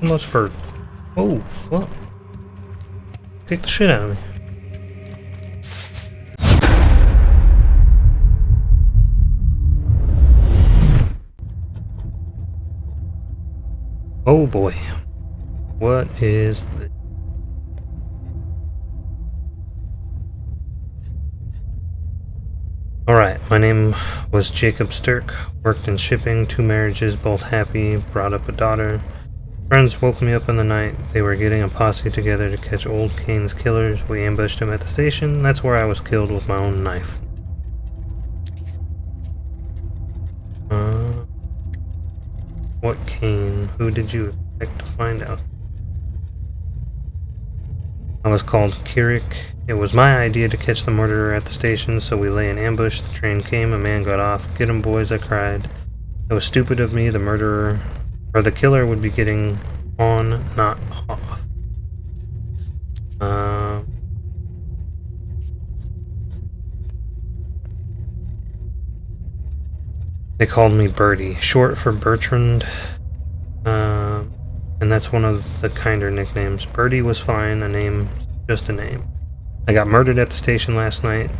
Almost for... Oh, fuck. Kick the shit out of me. Oh boy. What is this? Alright, my name was Jacob Sturck, worked in shipping, 2 marriages, both happy, brought up a daughter. Friends woke me up in the night. They were getting a posse together to catch old Kane's killers. We ambushed him at the station. That's where I was killed with my own knife. What Kane? Who did you expect to find out? I was called Kirik. It was my idea to catch the murderer at the station, so we lay in ambush. The train came, a man got off. Get him, boys, I cried. It was stupid of me. The murderer, or the killer, would be getting on, not off. They called me Birdie, short for Bertrand, and that's one of the kinder nicknames. Birdie was fine, a name, just a name. I got murdered at the station last night.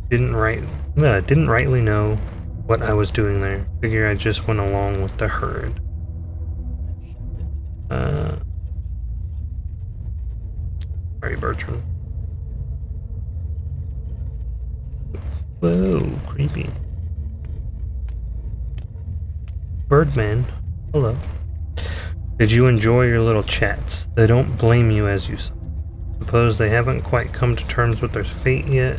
Didn't rightly know what I was doing there. Figure I just went along with the herd. Sorry, Bertrand. Whoa, creepy. Birdman, hello. Did you enjoy your little chats? They don't blame you as you suppose they haven't quite come to terms with their fate yet,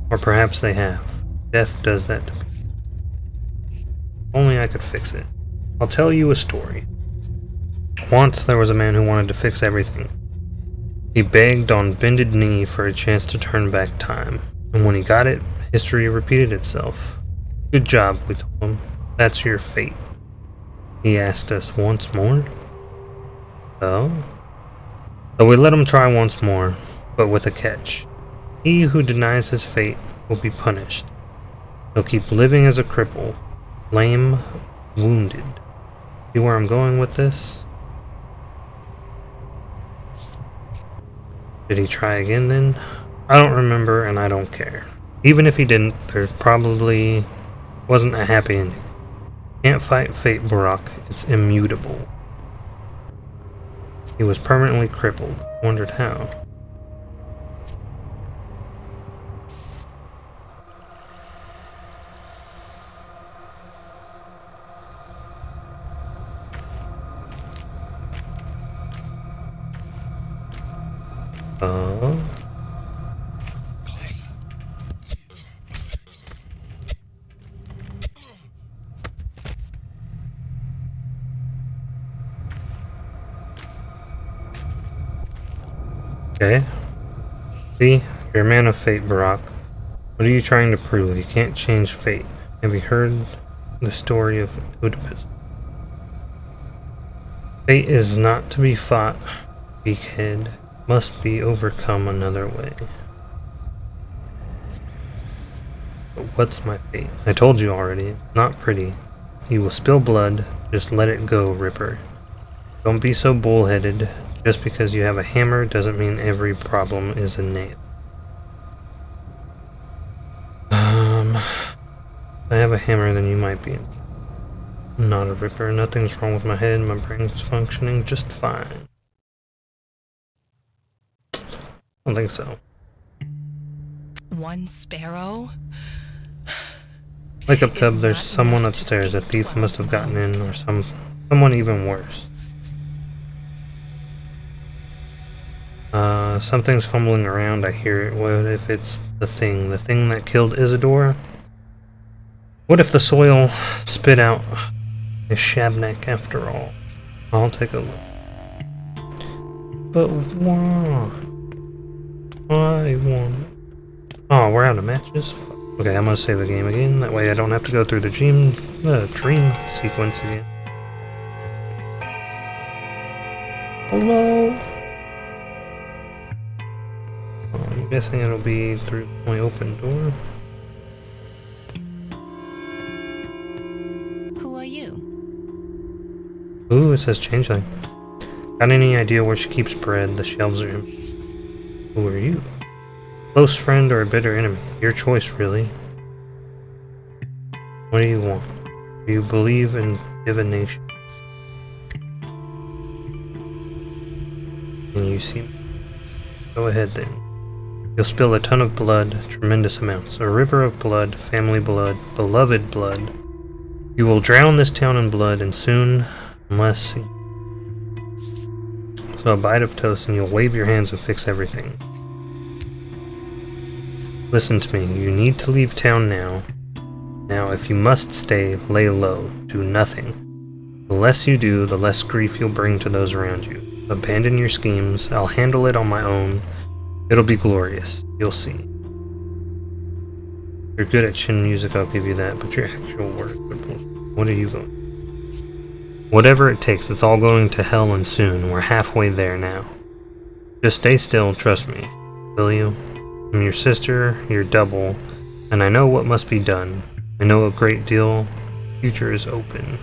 or perhaps they have. Death does that to people. Only I could fix it. I'll tell you a story. Once there was a man who wanted to fix everything. He begged on bended knee for a chance to turn back time, and when he got it, history repeated itself. Good job, we told him. That's your fate. He asked us once more. So we let him try once more, but with a catch. He who denies his fate will be punished. He'll keep living as a cripple, lame, wounded. See where I'm going with this? Did he try again then? I don't remember and I don't care. Even if he didn't, there probably wasn't a happy ending. Can't fight fate, Barack. It's immutable. He was permanently crippled. Wondered how. Okay. See? You're a man of fate, Barack. What are you trying to prove? You can't change fate. Have you heard the story of Oedipus? Fate is not to be fought, beakhead. Must be overcome another way. But what's my fate? I told you already. Not pretty. You will spill blood. Just let it go, Ripper. Don't be so bullheaded. Just because you have a hammer doesn't mean every problem is a nail. If I have a hammer, then you might be. I'm not a Ripper. Nothing's wrong with my head. My brain's functioning just fine. I don't think so. One sparrow? Wake up, Cub. There's someone upstairs. A thief must have gotten in, or someone even worse. Something's fumbling around. I hear it. What if it's the thing that killed Isidore? What if the soil spit out a Shabnak after all? I'll take a look. But why? I want. Oh, we're out of matches? Okay, I'm gonna save the game again. That way I don't have to go through the dream sequence again. Hello? I'm guessing it'll be through my open door. you? Ooh, it says changeling. Got any idea where she keeps bread? The shelves are empty. Who are you? Close friend or a bitter enemy? Your choice, really. What do you want? Do you believe in divination? Can you see me? Go ahead then. You'll spill a ton of blood, tremendous amounts. A river of blood, family blood, beloved blood. You will drown this town in blood, and soon, unless... So a bite of toast and you'll wave your hands and fix everything. Listen to me, you need to leave town now. Now, if you must stay, lay low, do nothing. The less you do, the less grief you'll bring to those around you. Abandon your schemes, I'll handle it on my own. It'll be glorious, you'll see. You're good at chin music, I'll give you that, but your actual work, what are you going? Whatever it takes, it's all going to hell and soon. We're halfway there now. Just stay still, trust me. Will you? I'm your sister, your double, and I know what must be done. I know a great deal. The future is open.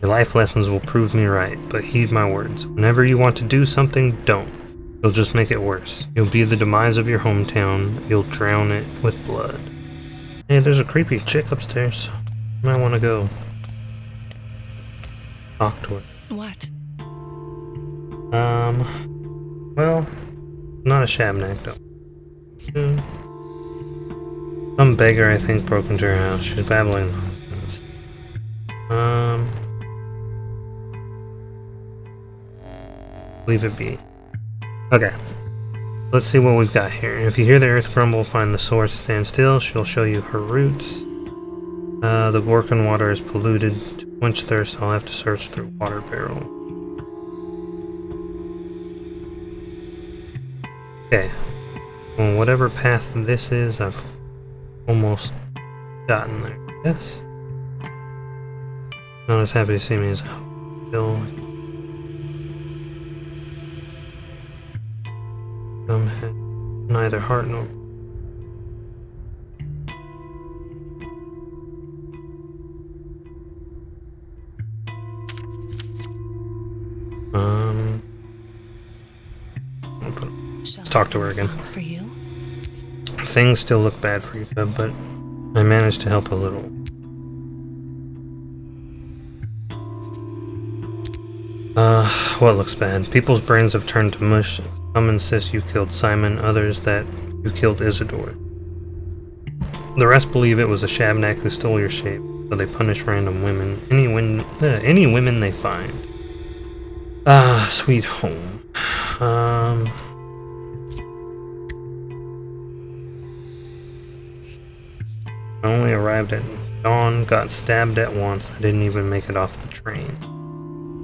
Your life lessons will prove me right, but heed my words. Whenever you want to do something, don't. You'll just make it worse. You'll be the demise of your hometown. You'll drown it with blood. Hey, there's a creepy chick upstairs. You might want to go talk to her. What? Well, not a shabnak though. Some beggar, I think, broke into her house. She's babbling nonsense. Leave it be. Okay. Let's see what we've got here. If you hear the earth grumble, find the source, stand still. She'll show you her roots. The Gorkin water is polluted. To quench thirst, I'll have to search through water barrel. Okay. Well, whatever path this is, I've almost gotten there. Yes. Not as happy to see me as Bill. Neither heart nor. Let's talk to her again. For you? Things still look bad for you, but I managed to help a little. What looks bad? People's brains have turned to mush. Some insist you killed Simon, others that you killed Isidore. The rest believe it was a shabnak who stole your shape, so they punish random women, any women they find. Ah, sweet home. I only arrived at dawn, got stabbed at once, I didn't even make it off the train.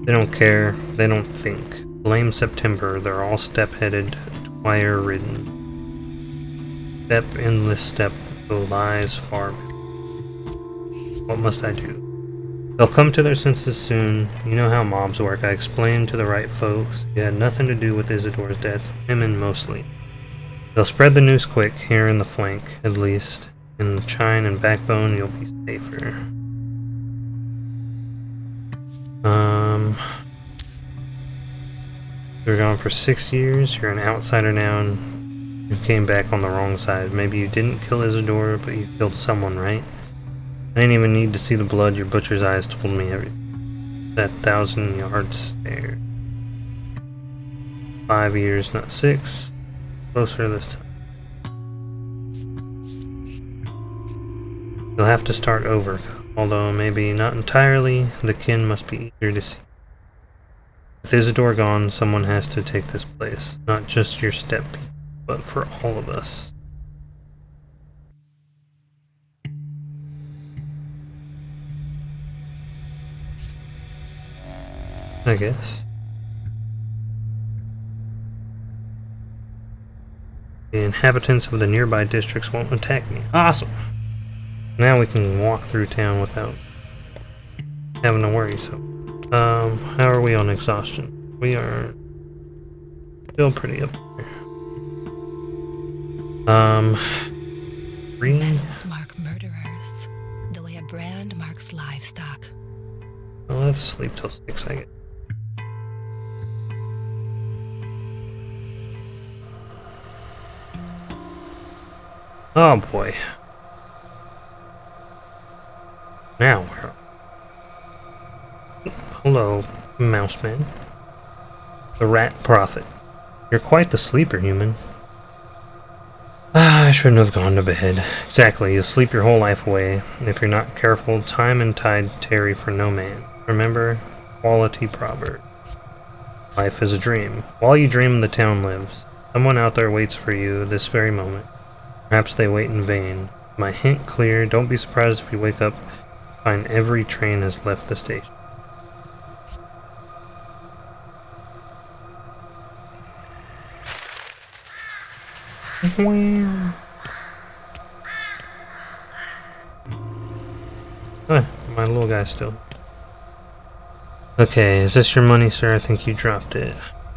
They don't care, they don't think. Blame September, they're all step-headed, twire-ridden. Step, endless step, the lies far. What must I do? They'll come to their senses soon. You know how mobs work. I explained to the right folks. It had nothing to do with Isidore's death, women mostly. They'll spread the news quick, here in the flank, at least. In the chine and backbone, you'll be safer. You were gone for 6 years, you're an outsider now, and you came back on the wrong side. Maybe you didn't kill Isidore, but you killed someone, right? I didn't even need to see the blood, your butcher's eyes told me everything. That 1,000-yard stare. 5 years, not 6. Closer this time. You'll have to start over, although maybe not entirely. The kin must be easier to see. With Isidore gone, someone has to take this place. Not just your step, but for all of us. I guess. The inhabitants of the nearby districts won't attack me. Awesome! Now we can walk through town without having to worry. So, how are we on exhaustion? We are still pretty up there. Metals mark murderers, the way Their brand marks livestock. Well, let's sleep till 6, I guess. Oh boy. Now where? Hello, Mouseman. The Rat Prophet. You're quite the sleeper, human. I shouldn't have gone to bed. Exactly, you'll sleep your whole life away. And if you're not careful, time and tide tarry for no man. Remember, quality proverb. Life is a dream. While you dream, the town lives. Someone out there waits for you this very moment. Perhaps they wait in vain. My hint clear, don't be surprised if you wake up, find every train has left the station. My little guy still. Okay, is this your money, sir? I think you dropped it.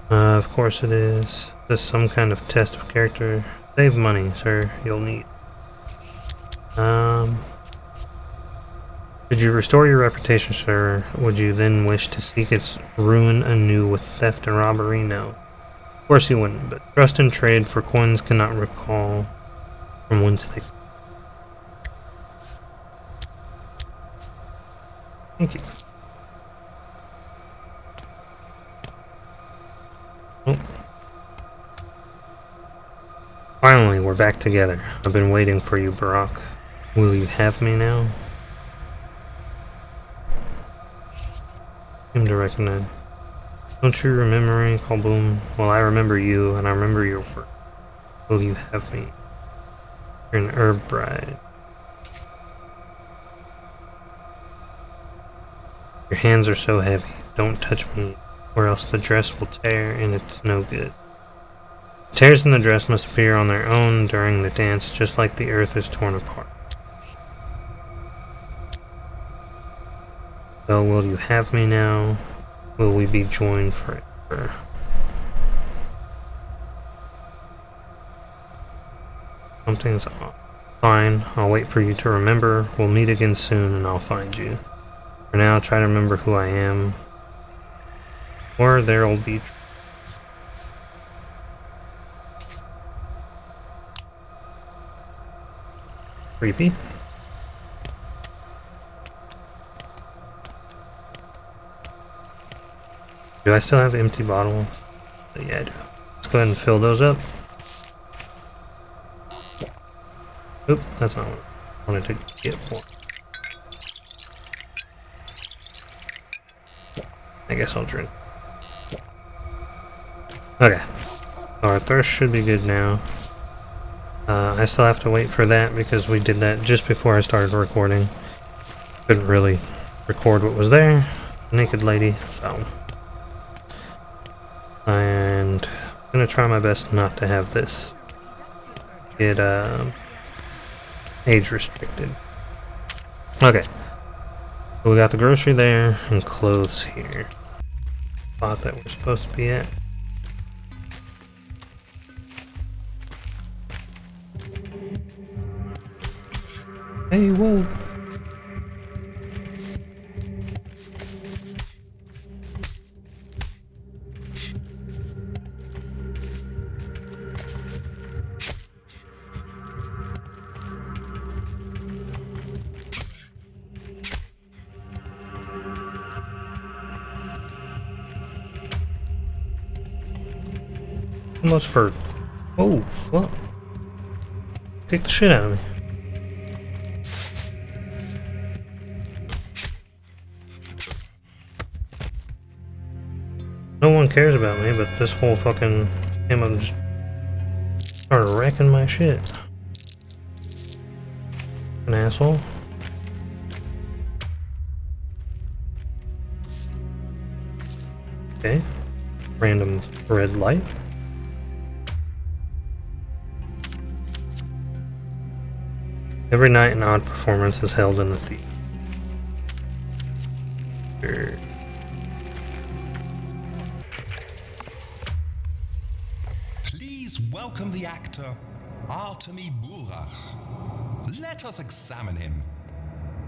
Of course it is. Is this some kind of test of character? Save money, sir. You'll need. Did you restore your reputation, sir? Would you then wish to seek its ruin anew with theft and robbery? No. Of course you wouldn't, but trust and trade for coins cannot recall from whence they... Thank you. Oh. Finally, we're back together. I've been waiting for you, Barack. Will you have me now? Seem to recognize. Don't you remember me, Kalboom? Well, I remember you, and I remember your work. Will you have me? You're an herb bride. Your hands are so heavy. Don't touch me, or else the dress will tear, and it's no good. Tears in the dress must appear on their own during the dance, just like the earth is torn apart. So, will you have me now? Will we be joined forever? Something's off. Fine, I'll wait for you to remember. We'll meet again soon and I'll find you. For now, try to remember who I am. Or there'll be... Creepy. Do I still have empty bottles? Yeah, I do. Let's go ahead and fill those up. Oop, that's not what I wanted to get for. I guess I'll drink. Okay. Our thirst should be good now. I still have to wait for that because we did that just before I started recording. Couldn't really record what was there. Naked lady, so... And I'm gonna try my best not to have this get age restricted. Okay, so we got the grocery there and clothes here. Spot that we're supposed to be at. Hey, whoa. Almost for... Oh, fuck. Kick the shit out of me. No one cares about me, but this full fucking came up and just started wrecking my shit. An asshole. Okay. Random red light. Every night an odd performance is held in the theater. Please welcome the actor, Artemi Burach. Let us examine him.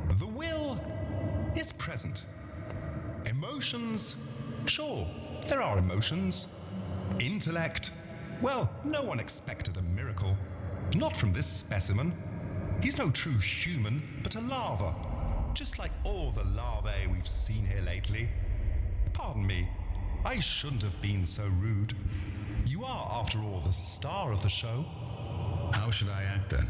The will is present. Emotions, sure, there are emotions. Intellect, well, no one expected a miracle. Not from this specimen. He's no true human, but a larva. Just like all the larvae we've seen here lately. Pardon me, I shouldn't have been so rude. You are, after all, the star of the show. How should I act then?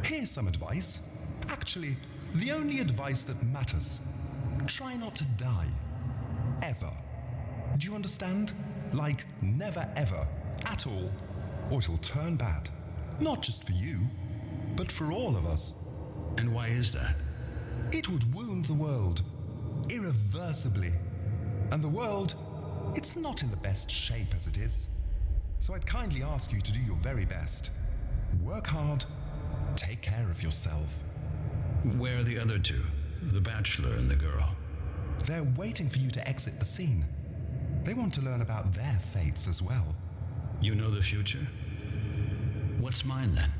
Here's some advice. Actually, the only advice that matters. Try not to die. Ever. Do you understand? Like, never ever. At all. Or it'll turn bad. Not just for you, but for all of us. And why is that? It would wound the world. Irreversibly. And the world, it's not in the best shape as it is. So I'd kindly ask you to do your very best. Work hard. Take care of yourself. Where are the other two? The bachelor and the girl. They're waiting for you to exit the scene. They want to learn about their fates as well. You know the future? What's mine then?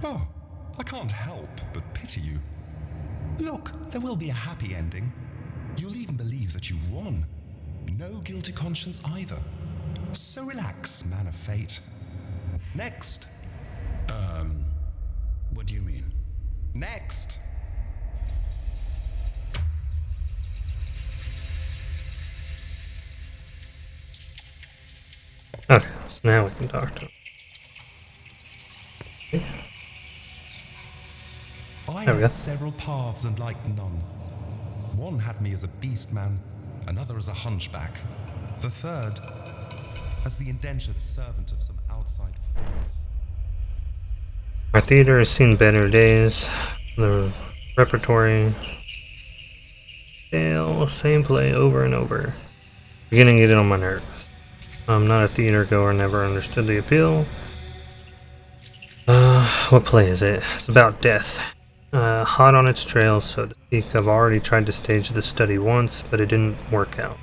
Oh, I can't help but pity you. Look, there will be a happy ending. You'll even believe that you won. No guilty conscience either. So relax, man of fate. Next. What do you mean? Next. Okay, so now we can talk to him. I There we go. had several paths and liked none. One had me as a beast man, another as a hunchback, the third as the indentured servant of some outside force. Our theater has seen better days. The repertory, same play over and over. Beginning to get on my nerves. I'm not a theater goer, never understood the appeal. What play is it? It's about death. Hot on its trail, so to speak. I've already tried to stage the study once, but it didn't work out.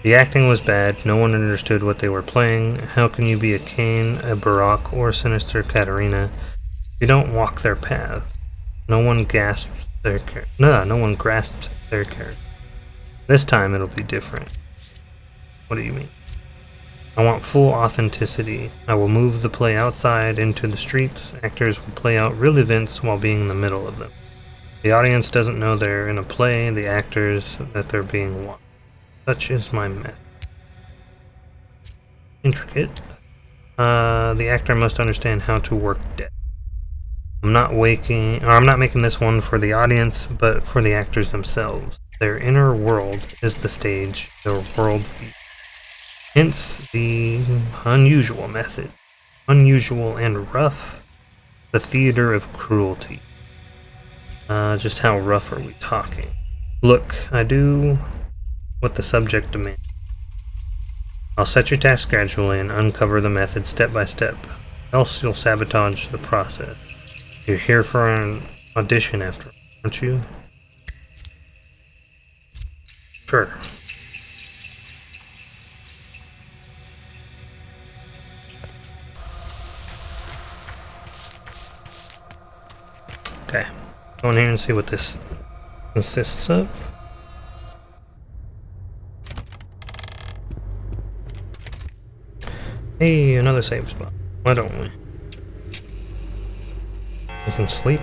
The acting was bad, no one understood what they were playing. How can you be a Cain, a Barak, or sinister Katarina if you don't walk their path? No one grasps their character. No one grasps their character. This time it'll be different. What do you mean? I want full authenticity. I will move the play outside into the streets. Actors will play out real events while being in the middle of them. The audience doesn't know they're in a play, the actors that they're being watched. Such is my method. Intricate. The actor must understand how to work death. I'm not making this one for the audience, but for the actors themselves. Their inner world is the stage, their worldview. Hence the unusual method. Unusual and rough. The theater of cruelty. Just how rough are we talking? Look, I do what the subject demands. I'll set your task gradually and uncover the method step by step. Else you'll sabotage the process. You're here for an audition after all, aren't you? Sure. Okay, go in here and see what this consists of. Hey, another save spot. Why don't we? We can sleep.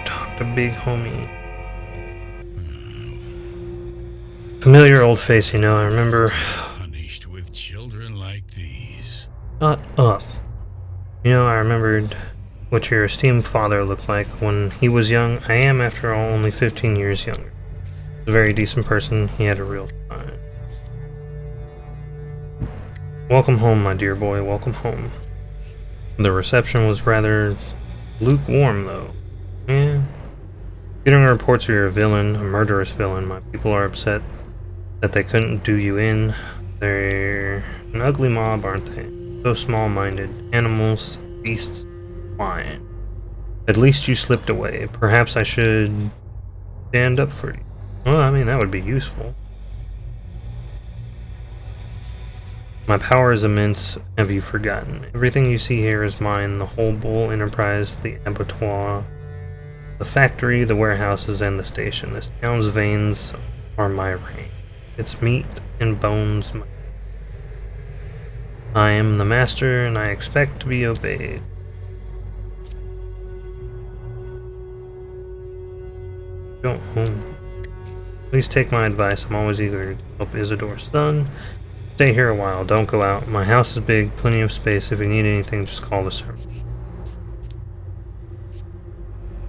Talk to big homie. Familiar old face, you know, I remember. Punished with children like these. Shut up. You know, I remembered what your esteemed father looked like when he was young. I am, after all, only 15 years younger. He was a very decent person. He had a real time. Welcome home, my dear boy. Welcome home. The reception was rather lukewarm, though. Yeah. Getting reports you're a villain, a murderous villain. My people are upset that they couldn't do you in. They're an ugly mob, aren't they? So small-minded. Animals, beasts, swine. At least you slipped away. Perhaps I should stand up for you. Well, I mean, that would be useful. My power is immense. Have you forgotten? Everything you see here is mine. The whole bull enterprise, the abattoir, The factory, the warehouses, and the station. This town's veins are my reign. Its meat and bones my... I am the master, and I expect to be obeyed. Go home. Please take my advice. I'm always eager to help Isidore's son. Stay here a while. Don't go out. My house is big, plenty of space. If you need anything, just call the servant.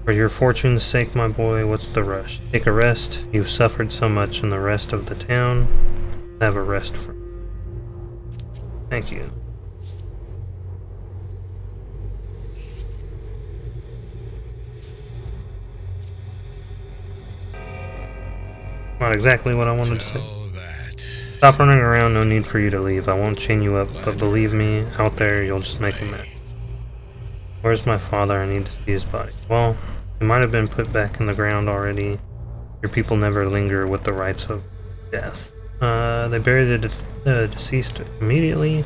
For your fortune's sake, my boy, what's the rush? Take a rest. You've suffered so much in the rest of the town. Have a rest for me. Thank you. Not exactly what I wanted to say. Stop running around, no need for you to leave. I won't chain you up, but believe me, out there you'll just make a mess. Where's my father? I need to see his body. Well, he might have been put back in the ground already. Your people never linger with the rites of death. They bury the deceased immediately,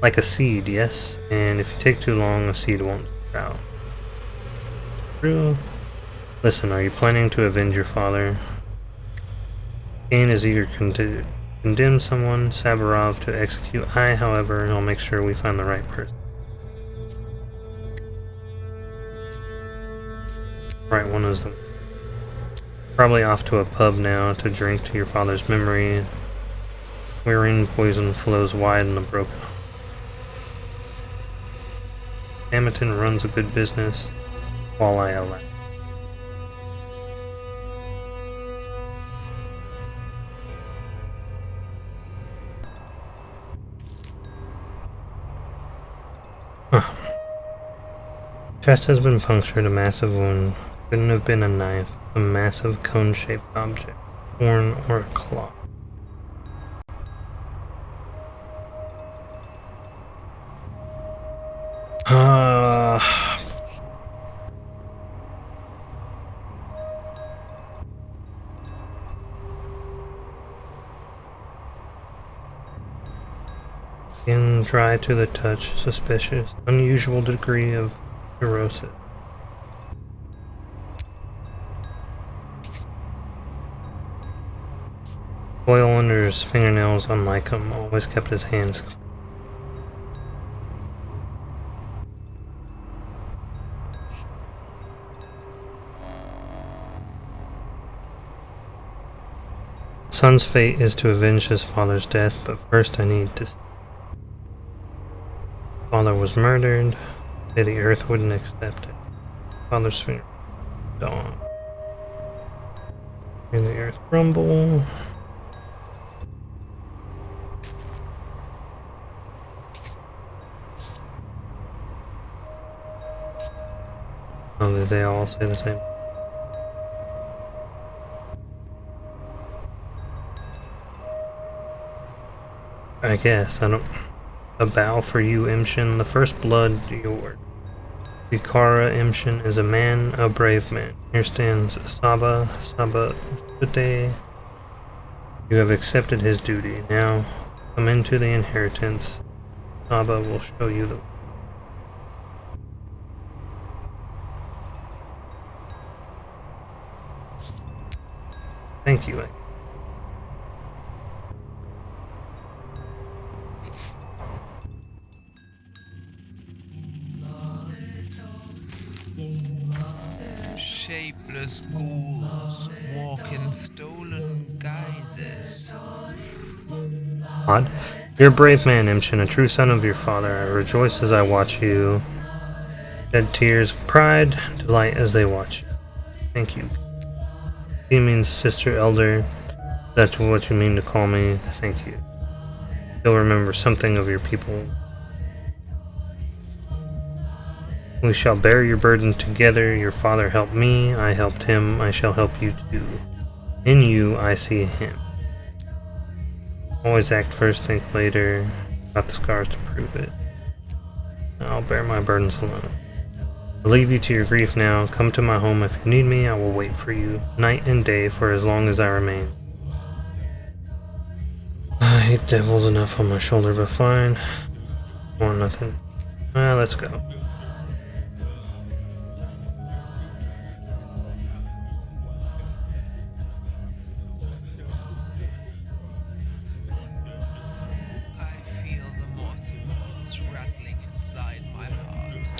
like a seed, yes? And if you take too long, a seed won't sprout. True. Listen, are you planning to avenge your father? Cain is eager to condemn someone, Sabarov to execute. I, however, I'll make sure we find the right person. Right one is the... Probably off to a pub now to drink to your father's memory. Wherein poison flows wide in the broken. Hamilton runs a good business while I allow. Chest has been punctured, a massive wound. Couldn't have been a knife, a massive cone-shaped object, horn or a claw. Skin dry to the touch, suspicious, unusual degree of erosive. Oil under his fingernails, unlike him, always kept his hands clean. Son's fate is to avenge his father's death, but first I need to... Father was murdered. Say the earth wouldn't accept it. Father's finger dawn. And the earth rumble. Oh, did they all say the same? I guess, I don't... A bow for you, Imshin. The first blood, yours. Vikara Imshin is a man, a brave man. Here stands Saba Today. You have accepted his duty. Now, come into the inheritance. Saba will show you the way. Thank you. Shapeless ghouls walk in stolen guises. Odd. You're a brave man, Imshin, a true son of your father. I rejoice as I watch you. Shed tears of pride, delight as they watch you. Thank you. He means sister elder. That's what you mean to call me. Thank you. You'll remember something of your people. We shall bear your burden together. Your father helped me. I helped him. I shall help you too. In you, I see him. Always act first, think later. Got the scars to prove it. I'll bear my burdens alone. I leave you to your grief now. Come to my home if you need me. I will wait for you, night and day, for as long as I remain. I hate devils enough on my shoulder, but fine. Want nothing. Let's go.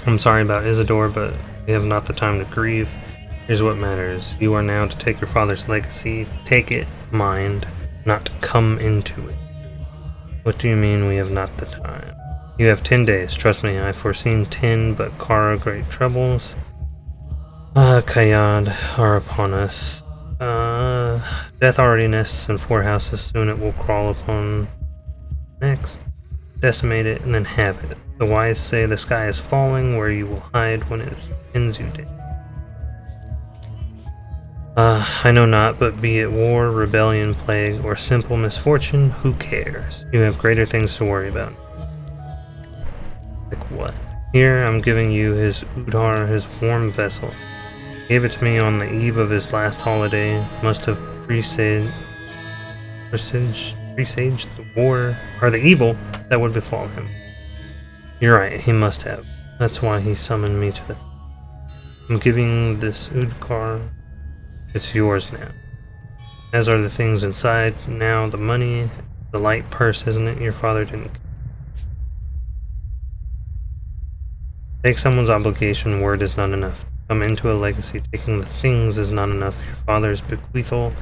I'm sorry about Isidore, but we have not the time to grieve. Here's what matters. You are now to take your father's legacy. Take it, mind, not come into it. What do you mean we have not the time? You have 10 days. Trust me, I've foreseen 10, but Kara, great troubles. Kayad are upon us. Death already nests in 4 houses. Soon it will crawl upon next. Decimate it and then have it. The wise say the sky is falling, where you will hide when it pins you down. I know not, but be it war, rebellion, plague, or simple misfortune, who cares? You have greater things to worry about. Like what? Here, I'm giving you his Udhar, his warm vessel. He gave it to me on the eve of his last holiday. Must have presaged the war, or the evil that would befall him. You're right, he must have. That's why he summoned me to the... I'm giving this Udhar. It's yours now. As are the things inside. Now the money, the light purse, isn't it? Your father didn't. Take someone's obligation, word is not enough. Come into a legacy, taking the things is not enough. Your father's bequeathal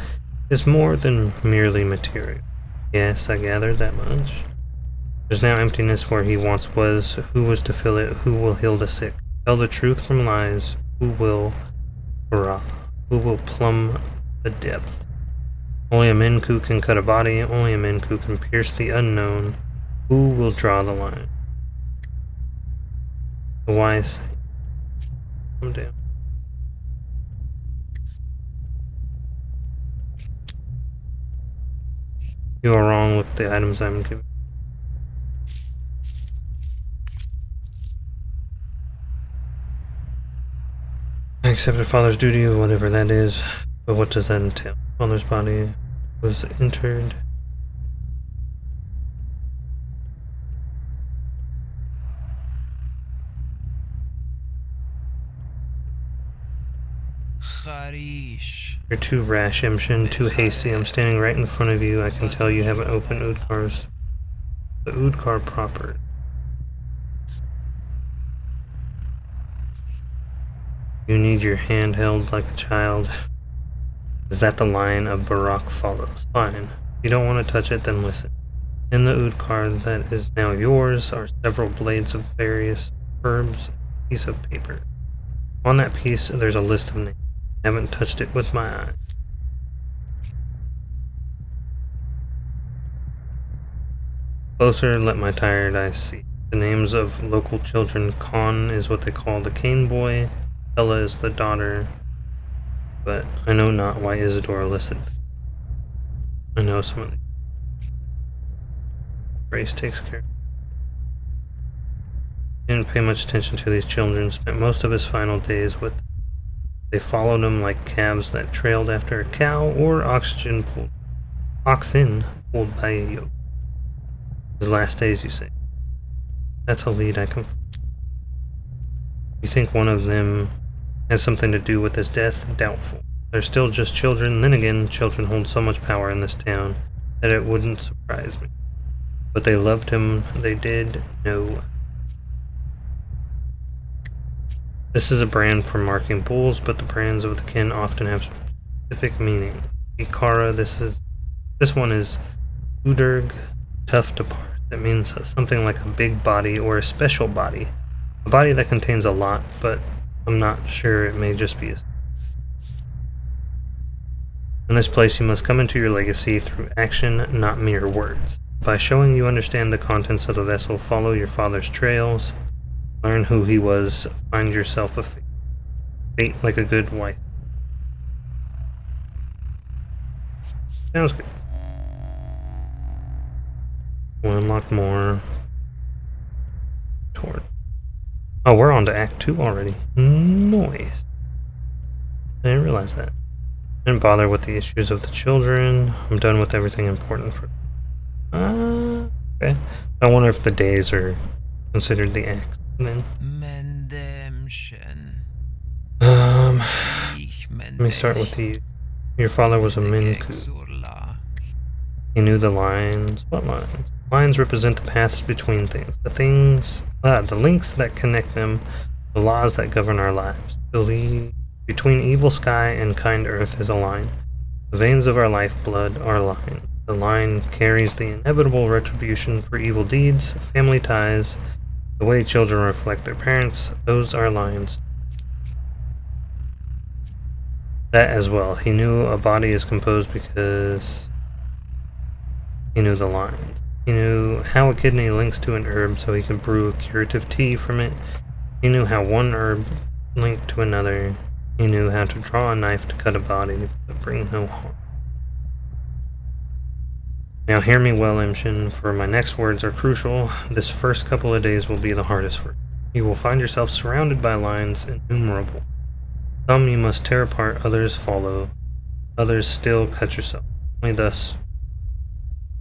is more than merely material. Yes, I gathered that much. There's now emptiness where he once was. Who was to fill it? Who will heal the sick? Tell the truth from lies. Who will plumb the depth? Only a Minku can cut a body. Only a Minku can pierce the unknown. Who will draw the line? The wise say, come down. You are wrong. Look at the items I'm giving. I accepted father's duty, whatever that is, but what does that entail? Father's body was entered. Harish. You're too rash, Imshin, too hasty. I'm standing right in front of you. I can tell you haven't opened the Udkar proper. You need your hand held like a child. Is that the line of Barak follows? Fine. If you don't want to touch it, then listen. In the Udkar that is now yours are several blades of various herbs, and a piece of paper. On that piece, there's a list of names. I haven't touched it with my eyes. Closer, let my tired eyes see. The names of local children. Khan is what they call the cane boy. Ella is the daughter. But I know not why Isidore listed. I know some of the race takes care. He didn't pay much attention to these children. Spent most of his final days with them. They followed him like calves that trailed after a cow, or oxen pulled by a yoke. His last days, you say? That's a lead I can. You think one of them has something to do with his death? Doubtful. They're still just children. Then again, children hold so much power in this town that it wouldn't surprise me. But they loved him. They did. No. This is a brand for marking bulls, but the brands of the kin often have specific meaning. Ikara, this one is Udurg, tough to part. That means something like a big body or a special body. A body that contains a lot, but I'm not sure, it may just be a... In this place you must come into your legacy through action, not mere words. By showing you understand the contents of the vessel, follow your father's trails, learn who he was, find yourself a fate. Fate like a good wife. Sounds good. We'll unlock more. Toward. Oh, we're on to Act 2 already. Noise. I didn't realize that. Didn't bother with the issues of the children. I'm done with everything important for... okay. I wonder if the days are considered the acts. Then. Let me start with the... Your father was a Minku. He knew the lines. What lines? Lines represent the paths between things. The links that connect them. the laws that govern our lives. Between evil sky and kind earth is a line. The veins of our lifeblood are lines. The line carries the inevitable retribution for evil deeds, family ties, the way children reflect their parents. Those are lines. That as well. He knew a body is composed because he knew the lines. He knew how a kidney links to an herb so he could brew a curative tea from it. He knew how one herb linked to another. He knew how to draw a knife to cut a body, but bring no harm. Now hear me well, Imshin, for my next words are crucial. This first couple of days will be the hardest for you. You will find yourself surrounded by lines innumerable. Some you must tear apart, others follow. Others still cut yourself. Only thus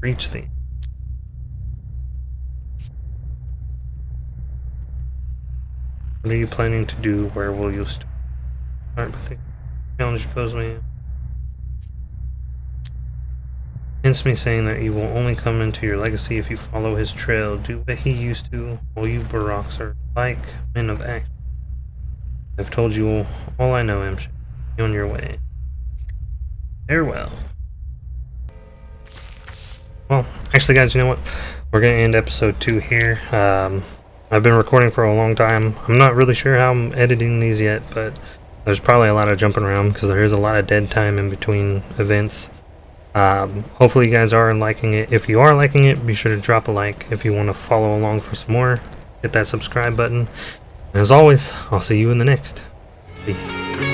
reach thee. What are you planning to do? Where will you start? Alright, but the challenge you pose me. Hence me saying that you will only come into your legacy if you follow his trail. Do what he used to. All you Baraks are like men of action. I've told you all I know, Imshin. Be on your way. Farewell. Well, actually, guys, you know what? We're going to end episode 2 here. I've been recording for a long time. I'm not really sure how I'm editing these yet, but there's probably a lot of jumping around because there is a lot of dead time in between events. Hopefully you guys are liking it. If you are liking it, be sure to drop a like. If you want to follow along for some more, hit that subscribe button. And as always, I'll see you in the next. Peace.